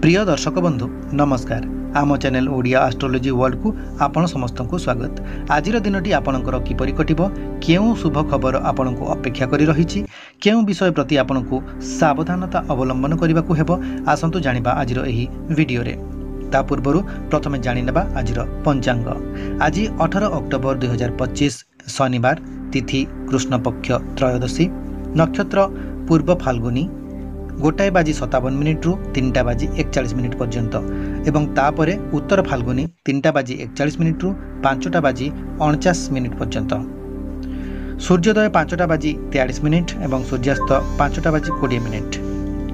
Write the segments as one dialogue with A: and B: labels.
A: प्रिय दर्शक बंधु नमस्कार। आम चैनल ओडिया एस्ट्रोलॉजी वर्ल्ड को आपण समस्त को स्वागत। आज दिनटी आपणकर किपरि कटिबो, केउ शुभ खबर आपण को अपेक्षा करी रहिछि, केउ विषय प्रति आपण को सावधानता अवलंबन करने को हेबो, आसंतु जानिबा आजिर एही वीडियो रे। ता पूर्वरु प्रथमे जानिनेबा आजिर पंचांग। आज 18 अक्टोबर 2025 शनिवार, तिथि कृष्ण पक्ष त्रयोदशी, नक्षत्र पूर्व फाल्गुनी 1:57 रु 3:41 पर्यंत एवं तापरे उत्तर फाल्गुनी 3:41 रु 5:49 पर्यंत। सूर्योदय 5:43 एवं सूर्यास्त 5:20।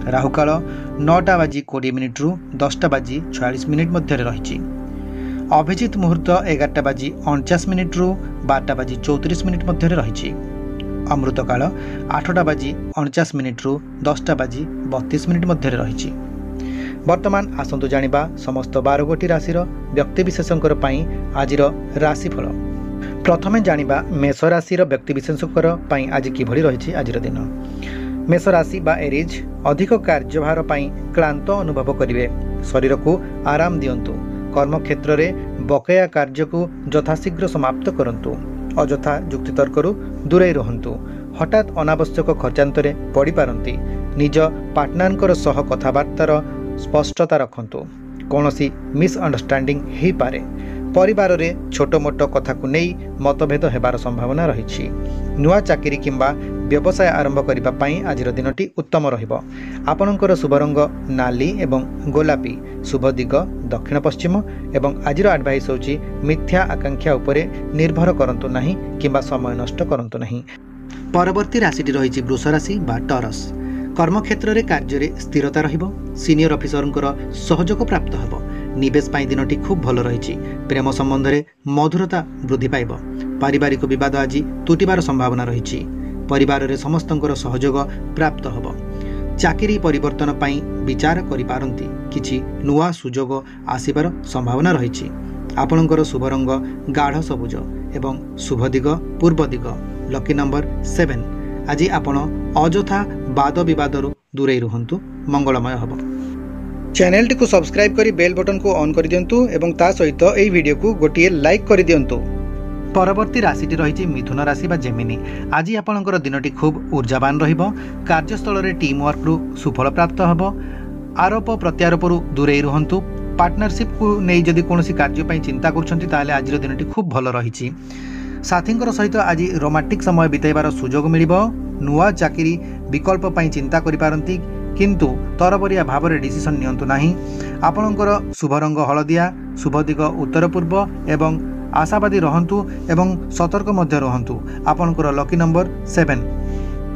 A: राहुकाल 9:20 रु 10:46 मध्य रही। अभिजित मुहूर्त 11:49 रु 12:34 मध्य रही। अमृतकाल 8:49 रु 10:32 मध्य रही। वर्तमान आसंतु जानिबा समस्त 12 गोटी राशिर व्यक्तिविशेषकर पई आजिर राशिफल। प्रथमे जानिबा मेष राशिर व्यक्तिविशेषकर पई आज किभଳି रही। आजिर दिन मेष राशि बा एरिज अधिक कार्यभार पई क्लांत अनुभव करिवे। शरीर को आराम दियंतु। कर्मक्षेत्र में बकेया कार्य को यथाशीघ्र समाप्त करंतु। अजथा जुक्तितर्करू दूरे रहंतु। हठात अनावश्यक खर्चांतरे पड़ी पारंती। निज पार्टनर सह कथबार्तार स्पष्टता रखंतु। कौनसी मिसअंडरस्टैंडिंग हो पारे। परिवार रे छोट मोट कथा को नहीं मतभेद हेबार संभावना रही। नुआ चाकरी किंबा व्यवसाय आरंभ करने पाई आज दिनटी उत्तम रहिबो। आपणकर शुभ रंग नाली एवं गोलापी। शुभ दिग दक्षिण पश्चिम एवं आजिर एडवाइस होची मिथ्या आकांक्षा उपरे निर्भर करंतु नहीं किंबा समय नष्ट करंतु नहीं। परवर्ती राशिटी रही वृष राशि बा टॉरस। कर्मक्षेत्र में कार्य स्थिरता रहिबो। सीनियर ऑफिसरंकर सहयोग प्राप्त हेबो। निवेश पाई दिनटी खूब भल रही। प्रेम संबंध में मधुरता वृद्धि पाइब। पारिवारिक विवाद आज तुटिबार संभावना रही। परिवार रे समस्तंकर सहयोग प्राप्त हेबो। चाकरी परिवर्तन पाई विचार करि पारंती। किछि नुआ सुजोग आसिबार संभावना रही। आपणकर शुभ रंग गाढ़ सबुज एवं शुभ दिग पूर्व दिग। Lucky number 7। आज आपण अजथा वाद विवादरू दूरे रुहंतु। मंगलमय हब। चैनल टी को सब्सक्राइब करी बेल बटन को ऑन कर दियंतु एवं ता सहित एई वीडियो को गोटिए लाइक कर दियंतु। परवर्ती राशिटी रही मिथुन राशि बा जेमिनी। आज आपणकर दिनटी खूब ऊर्जावान रहिबो। कार्यस्थल रे टीम वर्क रु सुफल प्राप्त हेबो। आरोप प्रत्यारोपरू दूरे रुहंतु। पार्टनरशिप को नहीं जदि कोनोसी कार्य पई चिंता करछंती ताले आज दिनटी खूब भल रही। साथींकर सहित आज रोमांटिक समय बिताइबार सुजोग मिलिबो। नुआ चाकरी विकल्प पई चिंता करि पारंती किंतु तरबरिया भाव में डिसीजन नियंतु नहीं। आपणकर शुभ रंग हलदिया। शुभ दिग उत्तर पूर्व एवं आशावादी रहंतु एवं सतर्क मध्य रहंतु। आपणकर लकी नंबर 7।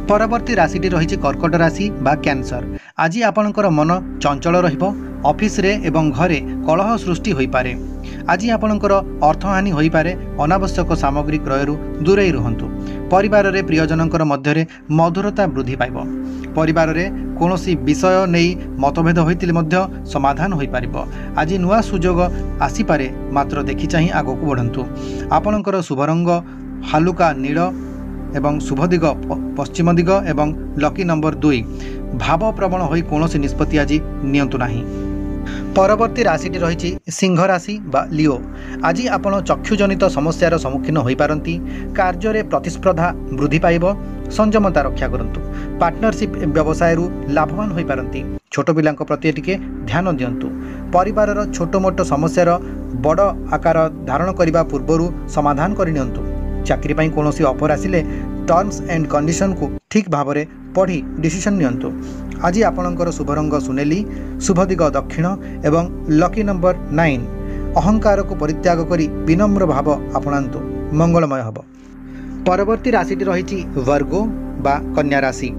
A: परवर्ती राशिटी रही कर्कट राशि बा कैंसर। आज आपणकर मन चंचल रहिबो। ऑफिस रे एवं घरे कलह सृष्टि होई पारे। आज आपणकर अर्थहानि होई पारे। अनावश्यक सामग्री क्रयरू दूरे रुहंतु। परिवार रे प्रियजनकर मध्य मधुरता वृद्धि पाइब। परिवार रे कोनोसी विषय नहीं मतभेद होइतिले मध्य समाधान होई पारिबो। आज नुआ सुजोग आसी पारे, मात्र देखि चाहि आगकु बढ़ंतु। आपणकर शुभ रंग हालुका नील एवं शुभ दिग पश्चिम दिग एवं लकी नंबर 2। भाव प्रवण होई कोनोसी निष्पत्ति आज नियंतु नाही। परवर्ती राशिटी रही सिंह राशि बा लिओ। आज आपण चक्षुजनित समस्यार सम्मुखीन होई पारंती। कार्य रे प्रतिस्पर्धा वृद्धि पाइब। संयमता रक्षा करंतु। पार्टनरशिप व्यवसाय रु लाभवान होई पारंती। छोट पिलांक प्रति टिके ध्यान दियंतु। परिवार छोट मोट समस्यार बड़ आकार धारण करने पूर्व समाधान करनियंतु। चाकरी पाई कोनोसी ऑफर आसिले टर्म्स एंड कंडीशन को ठीक भाव में पढ़ी डिसीजन नियंतु। आज आपणकर शुभ रंग सुनेली। शुभ दिग दक्षिण एवं लकी नंबर 9। अहंकार को परित्याग करी विनम्र भाव अपनांतु। मंगलमय हब। परवर्ती राशिटी रही वर्गो बा कन्या राशि।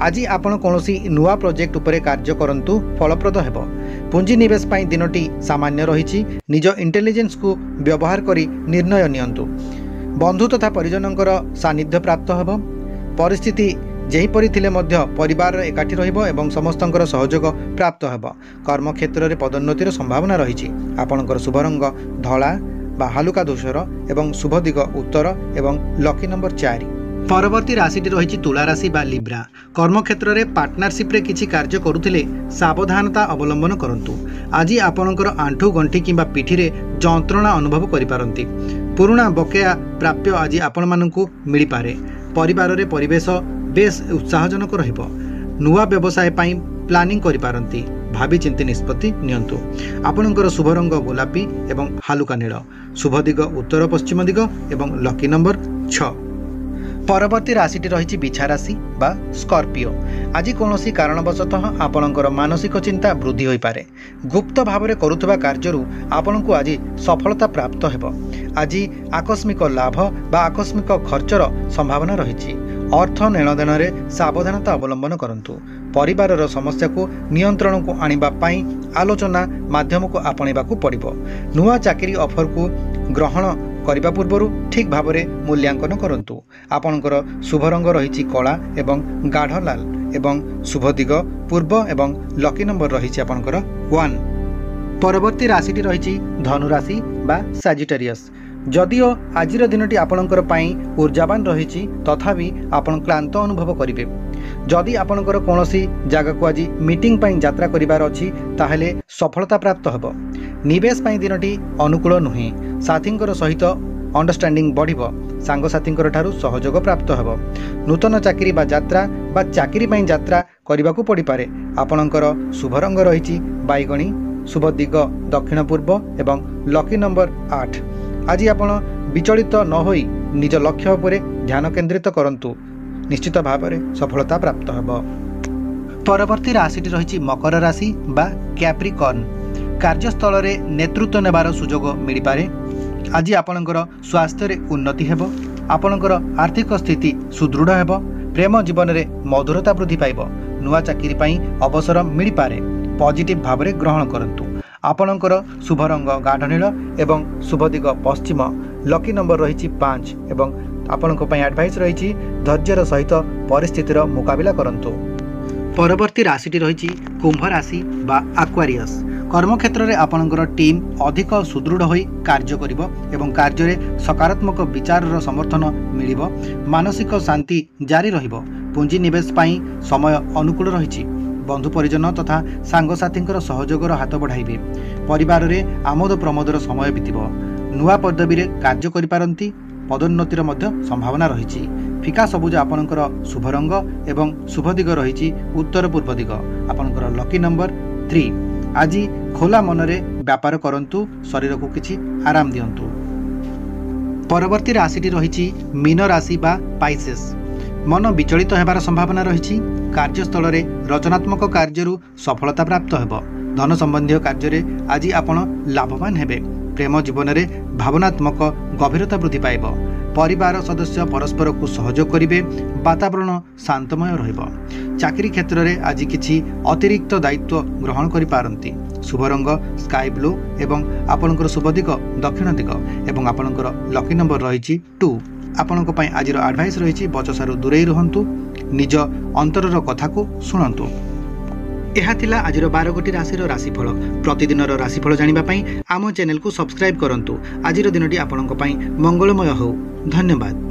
A: आज आपण कोनोसी नुआ प्रोजेक्ट उपरे कार्य करंतु। फलप्रद हेबो। पुंजी निवेश पाई दिनटी सामान्य रही। निज इंटेलिजेंस को व्यवहार करी निर्णय नियंतु। बंधु तथा परिजनकर सानिध्य प्राप्त हेबो। परिस्थिति जेहीपरि थिले मध्य परिवार एकाठी रहिबो एवं समस्तंकर सहयोग प्राप्त हेबो। कर्मक्षेत्र में पदोन्नतिर संभावना रही। आपणकर शुभ रंग धला बा हालुका धूसर एवं शुभ दिग उत्तर एवं लकी नंबर 4। परवर्ती राशि रही तुला राशि बा लिब्रा। कर्मक्षेत्र में पार्टनरशिप रे किछि कार्य करुथिले सावधानता अवलंबन करंतु। आज आपणकर आंठू गंठी किंबा पिठी रे जंत्रणा अनुभव करिपारंती। पुराणा बकेया प्राप्य आज आपण मानकु मिली पारे। परिवार रे परिवेश बेस उत्साहजनक रहिबो। नुआ व्यवसाय पई प्लानिंग करिपारंती। भावी चिंती निष्पत्ति नियंतु। आपणकर शुभ रंग गोलापी एवं हालुका नील। शुभ दिग उत्तर पश्चिम दिग एवं लकी नंबर 6। परवर्ती राशि रही बिछा राशि बा स्कॉर्पियो। आज कौन कारणवशतः आपणकर मानसिक चिंता वृद्धि हो पारे। गुप्त भाव में करुवा कार्यरू आपण को आज सफलता प्राप्त हेब। आज आकस्मिक लाभ बा आकस्मिक खर्चर संभावना रही। अर्थ लेनदेन में सावधानता अवलंबन करंतु। परिवार समस्या को नियंत्रण को आनिबा पाई आलोचना माध्यम को आपणा पड़िबो। नुआ चाकरी ऑफर को ग्रहण करने पूर्व ठीक भाव में मूल्यांकन करंतु। आपणकर शुभ रंग रही कला एवं गाढ़ लाल एवं शुभ दिग पूर्व एवं लकी नंबर रही आपणकर 1। परवर्ती राशि रही धनुराशि बा साजिटेरियस। जदिओ आज दिनटी आपणकर पाई ऊर्जावान रही तथापि आपण क्लांत अनुभव करेंगे। जदि आपणकर कौनसी जगह को आज मीटिंग पाई यात्रा करिवार अछि ताहेले सफलता प्राप्त हेब। निवेश पाई दिनटी अनुकूल नुहे। साथींकर सहित अंडरस्टैंडिंग बढ़िबो। सांगसाथींकर ठारू सहयोग प्राप्त हेब। नूतन चाकरी बा यात्रा बा चाकरी पाई यात्रा करने को पड़ पारे। आपणकर शुभ रंग रही बैगणी। शुभ दिग दक्षिण पूर्व एवं लकी नंबर 8। आज आपण विचलित न होई निज लक्ष्य उपर ध्यान केंद्रित करंतु। निश्चित भाव में सफलता प्राप्त हेब। परवर्ती राशि रही मकर राशि बा कैप्रिकॉर्न। कार्यस्थल में नेतृत्व नेबार सुजोग मिल पारे। आज आपणकर स्वास्थ्य रे उन्नति हेब। आपणकर आर्थिक स्थिति सुदृढ़ हेब। प्रेम जीवन में मधुरता वृद्धि पाइब। नुआ चाकरी पाई अवसर मिल पारे। पॉजिटिव भाव में ग्रहण करंतु। आपणकर शुभ रंग गाढ़ नील एवं शुभ दिग पश्चिम। लकी नंबर रही 5 एवं आपणक पई एडवाइस रही धैर्यर सहित परिस्थितिर मुकाबिला करंतु। परवर्ती राशि रही कुंभ राशि बा एक्वारियस। कर्मक्षेत्र में आपणकर टीम अधिक सुदृढ़ होई कार्य करिबो एवं कार्य रे सकारात्मक विचार समर्थन मिलिबो। मानसिक शांति जारी रहिबो। पुंजी निवेश पाई समय अनुकूल रही। बंधु परिजन तथा सांगसाथींकर सहयोगर हाथ बढ़ाइबे। परिवार में आमोद प्रमोदर समय बीतिबो। नुआ पदवी रे कार्य करिपारंती। पदोन्नतिर मध्य संभावना रही। फिका सबुज आपणकर शुभ रंग एवं शुभ दिग रही उत्तर पूर्व दिग। आपणकर लकी नंबर 3। आज खोला मन रे व्यापार करंतु। शरीर को किछि आराम दियंतु। परवर्ती राशि रही मीन राशि बा पाइसेस। मन विचलित होबार संभावना रही। कार्यस्थल में रचनात्मक कार्यरू सफलता प्राप्त हेब। धन संबंधी कार्य आज आपण लाभवान हेबे। प्रेम जीवन में भावनात्मक गभीरता वृद्धि पाइब। परिवार सदस्य परस्पर को सहयोग करेंगे। वातावरण शांतमय रहिबो। चाकरी क्षेत्र में आज किछि अतिरिक्त दायित्व ग्रहण करिपारंती। शुभ रंग स्काई ब्लू एवं आपणकर शुभ दिग दक्षिण दिग एवं आपणकर लकी नंबर रही 2। आपणक पई आज एडवाइस रही बचसारू दूरे रुहंतु। निज अंतरर कथा को शुणंतु। यह थिला आजिर 12 गोटी राशिर राशिफल। प्रतिदिनर राशिफल जानिबा पई आम चैनल को सब्सक्राइब करंतु। आजिर दिनटी आपणक पई मंगलमय हो। धन्यवाद।